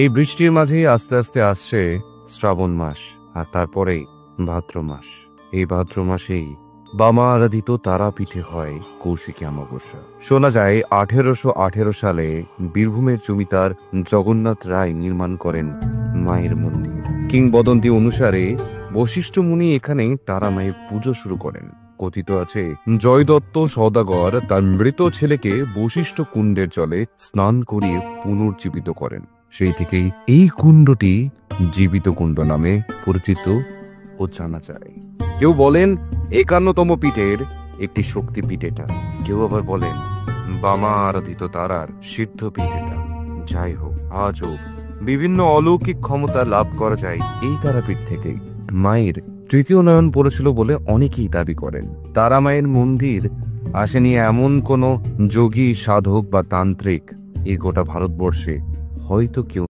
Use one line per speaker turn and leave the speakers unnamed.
এই বৃষ্টির মাঝেই আস্তে আস্তে আসছে শ্রাবণ মাস, আর তারপরেই ভাদ্র মাস। এই ভাদ্র মাসেই বামা আরাধিত তারাপীঠে হয় কৌশিকী অমাবস্যা। শোনা যায় 1818 সালে বীরভূমের জমিদার জগন্নাথ রায় নির্মাণ করেন মায়ের মন্দির। কিংবদন্তি অনুসারে বশিষ্ঠ মুনি এখানে তারা মায়ের পুজো শুরু করেন। কথিত আছে জয়দত্ত সওদাগর তার মৃত ছেলেকে বশিষ্ঠ কুণ্ডের জলে স্নান করিয়ে পুনর্জীবিত করেন। সেই থেকেই এই কুণ্ডটি জীবিত কুণ্ড নামে পরিচিত ও জানা যায়। কেউ বলেন 51তম পীঠের একটি শক্তিপীঠ এটা, কেউ আবার বলেন বামা আরাধিত তারার সিদ্ধ পীঠ এটা। যাই হোক, আজও বিভিন্ন অলৌকিক ক্ষমতা লাভ করা যায় এই তারাপীঠ থেকে। মায়ের তৃতীয় নয়ন পড়েছিল বলে অনেকেই দাবি করেন। তারা মায়ের মন্দির আসেনি এমন কোনো যোগী, সাধক বা তান্ত্রিক এই গোটা ভারতবর্ষে হয়তো কেউ